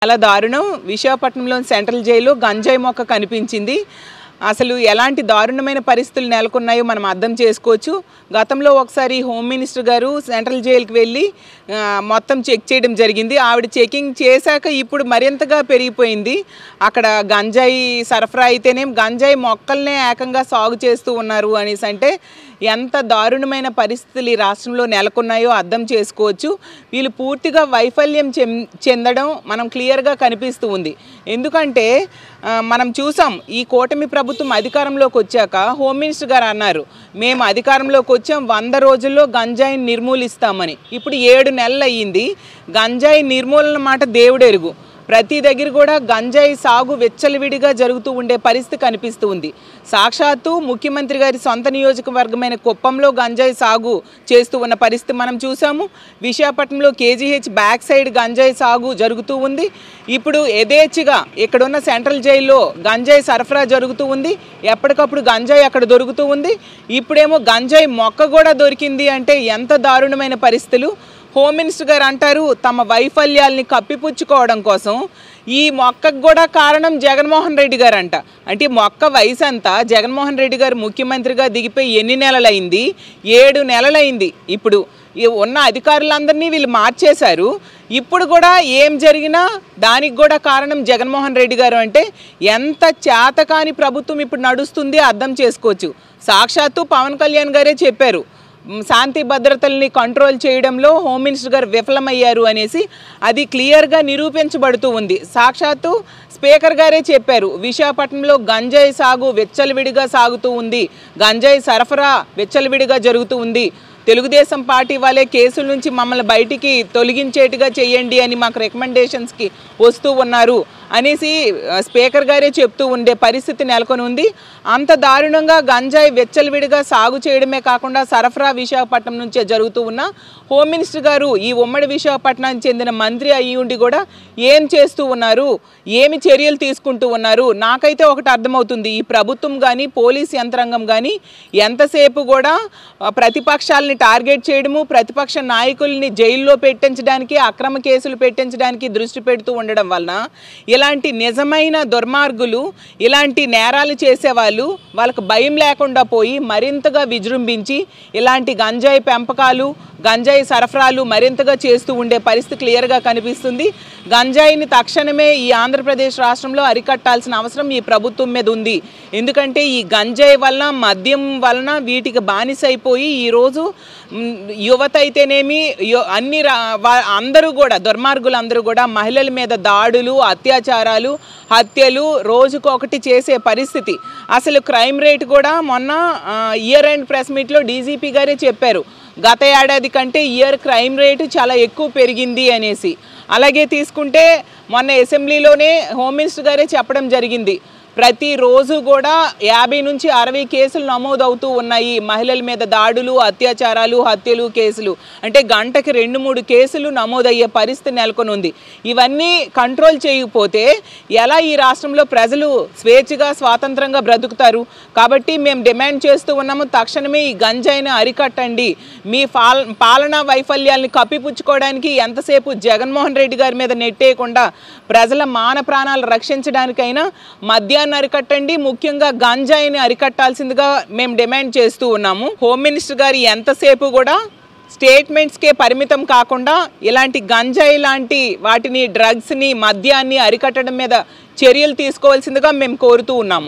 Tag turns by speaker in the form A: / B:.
A: చాలా దారుణం. విశాఖపట్నంలోని సెంట్రల్ జైల్లో గంజాయి మొక్క కనిపించింది. అసలు ఎలాంటి దారుణమైన పరిస్థితులు నెలకొన్నాయో మనం అర్థం చేసుకోవచ్చు. గతంలో ఒకసారి హోమ్ మినిస్టర్ గారు సెంట్రల్ జైలుకి వెళ్ళి మొత్తం చెక్ చేయడం జరిగింది. ఆవిడ చెకింగ్ చేశాక ఇప్పుడు మరింతగా పెరిగిపోయింది. అక్కడ గంజాయి సరఫరా అయితేనేం గంజాయి మొక్కల్నే ఏకంగా సాగు చేస్తూ ఉన్నారు అనేసి అంటే ఎంత దారుణమైన పరిస్థితులు ఈ రాష్ట్రంలో నెలకొన్నాయో అర్థం చేసుకోవచ్చు. వీళ్ళు పూర్తిగా వైఫల్యం చెందడం మనం క్లియర్గా కనిపిస్తూ ఉంది. ఎందుకంటే మనం చూసాం, ఈ కూటమి ప్రభుత్వం అధికారంలోకి వచ్చాక హోమ్ మినిస్టర్ గారు అన్నారు, మేము అధికారంలోకి వచ్చాం 100 రోజుల్లో గంజాయిని నిర్మూలిస్తామని. ఇప్పుడు 7 నెలలు అయ్యింది. గంజాయి నిర్మూలన మాట దేవుడెరుగు. ప్రతి దగ్గర కూడా గంజాయి సాగు వెచ్చలవిడిగా జరుగుతూ ఉండే పరిస్థితి కనిపిస్తూ ఉంది. సాక్షాత్తు ముఖ్యమంత్రి గారి సొంత నియోజకవర్గమైన కుప్పంలో గంజాయి సాగు చేస్తూ ఉన్న పరిస్థితి మనం చూసాము. విశాఖపట్నంలో కేజీహెచ్ బ్యాక్ సైడ్ గంజాయి సాగు జరుగుతూ ఉంది. ఇప్పుడు యథేచ్ఛగా ఇక్కడున్న సెంట్రల్ జైల్లో గంజాయి సరఫరా జరుగుతూ ఉంది. ఎప్పటికప్పుడు గంజాయి అక్కడ దొరుకుతూ ఉంది. ఇప్పుడేమో గంజాయి మొక్క కూడా దొరికింది అంటే ఎంత దారుణమైన పరిస్థితులు. హోమ్ మినిస్టర్ గారు అంటారు తమ వైఫల్యాల్ని కప్పిపుచ్చుకోవడం కోసం ఈ మొక్కకు కూడా కారణం జగన్మోహన్ రెడ్డి గారు అంట. అంటే మొక్క వయసు అంతా జగన్మోహన్ రెడ్డి గారు ముఖ్యమంత్రిగా దిగిపోయి ఎన్ని నెలలైంది? 7 నెలలైంది. ఇప్పుడు ఉన్న అధికారులందరినీ వీళ్ళు మార్చేశారు. ఇప్పుడు కూడా ఏం జరిగినా దానికి కూడా కారణం జగన్మోహన్ రెడ్డి గారు అంటే ఎంత చేతకాని ప్రభుత్వం ఇప్పుడు నడుస్తుంది అర్థం చేసుకోవచ్చు. సాక్షాత్తు పవన్ కళ్యాణ్ గారే చెప్పారు, శాంతి భద్రతల్ని కంట్రోల్ చేయడంలో హోమ్ మినిస్టర్ గారు విఫలమయ్యారు అనేసి. అది క్లియర్గా నిరూపించబడుతూ ఉంది. సాక్షాత్తు స్పీకర్ గారే చెప్పారు, విశాఖపట్నంలో గంజాయి సాగు వెచ్చలవిడిగా సాగుతూ ఉంది, గంజాయి సరఫరా వెచ్చలవిడిగా జరుగుతూ ఉంది, తెలుగుదేశం పార్టీ వాళ్ళే కేసుల నుంచి మమ్మల్ని బయటికి తొలగించేట్టుగా చేయండి అని మాకు రికమెండేషన్స్కి వస్తూ ఉన్నారు అనేసి స్పీకర్ గారే చెప్తూ ఉండే పరిస్థితి నెలకొని ఉంది. అంత దారుణంగా గంజాయి వెచ్చలవిడిగా సాగు చేయడమే కాకుండా సరఫరా విశాఖపట్నం నుంచే జరుగుతూ ఉన్న హోమ్ మినిస్టర్ గారు ఈ ఉమ్మడి విశాఖపట్నానికి చెందిన మంత్రి అయ్యి ఉండి కూడా ఏం చేస్తూ ఉన్నారు, ఏమి చర్యలు తీసుకుంటూ ఉన్నారు? నాకైతే ఒకటి అర్థమవుతుంది, ఈ ప్రభుత్వం కానీ పోలీస్ యంత్రాంగం కానీ ఎంతసేపు కూడా ప్రతిపక్షాలని టార్గెట్ చేయడము, ప్రతిపక్ష నాయకుల్ని జైల్లో పెట్టించడానికి, అక్రమ కేసులు పెట్టించడానికి దృష్టి పెడుతూ ఉండడం వలన ఇలాంటి నిజమైన దుర్మార్గులు, ఇలాంటి నేరాలు చేసేవాళ్ళు వాళ్ళకు భయం లేకుండా పోయి మరింతగా విజృంభించి ఇలాంటి గంజాయి పెంపకాలు, గంజాయి సరఫరాలు మరింతగా చేస్తూ ఉండే పరిస్థితి క్లియర్గా కనిపిస్తుంది. గంజాయిని తక్షణమే ఈ ఆంధ్రప్రదేశ్ రాష్ట్రంలో అరికట్టాల్సిన అవసరం ఈ ప్రభుత్వం మీద ఉంది. ఎందుకంటే ఈ గంజాయి వలన, మద్యం వలన వీటికి బానిసైపోయి ఈరోజు యువత అయితేనేమి అందరూ కూడా దుర్మార్గులు అందరూ కూడా మహిళల మీద దాడులు, అత్యాచారాలు, హత్యలు రోజుకొకటి చేసే పరిస్థితి. అసలు క్రైమ్ రేట్ కూడా మొన్న ఇయర్ ఎండ్ ప్రెస్ మీట్లో డీజీపీ గారే చెప్పారు, గత ఏడాది కంటే ఇయర్ క్రైమ్ రేటు చాలా ఎక్కువ పెరిగింది అనేసి. అలాగే తీసుకుంటే మొన్న అసెంబ్లీలోనే హోమ్ మినిస్టర్ గారే చెప్పడం జరిగింది, ప్రతిరోజు కూడా 50 నుంచి 60 కేసులు నమోదవుతూ ఉన్నాయి. మహిళల మీద దాడులు, అత్యాచారాలు, హత్యలు కేసులు అంటే గంటకి 2-3 కేసులు నమోదయ్యే పరిస్థితి నెలకొని ఉంది. ఇవన్నీ కంట్రోల్ చేయకపోతే ఎలా ఈ రాష్ట్రంలో ప్రజలు స్వేచ్ఛగా స్వాతంత్రంగా బ్రతుకుతారు? కాబట్టి మేము డిమాండ్ చేస్తూ ఉన్నాము, తక్షణమే ఈ గంజాయిని అరికట్టండి. మీ పాలనా వైఫల్యాల్ని కప్పిపుచ్చుకోవడానికి ఎంతసేపు జగన్మోహన్ రెడ్డి గారి మీద నెట్టేయకుండా ప్రజల మాన ప్రాణాలు రక్షించడానికైనా మద్యాన్ని అరికట్టండి, ముఖ్యంగా గంజాయిని అరికట్టాల్సిందిగా మేము డిమాండ్ చేస్తూ ఉన్నాము. హోమ్ మినిస్టర్ గారు ఎంతసేపు కూడా స్టేట్మెంట్స్కే పరిమితం కాకుండా ఇలాంటి గంజాయి లాంటి వాటిని, డ్రగ్స్ని, మద్యాన్ని అరికట్టడం మీద చర్యలు తీసుకోవాల్సిందిగా మేము కోరుతూ ఉన్నాము.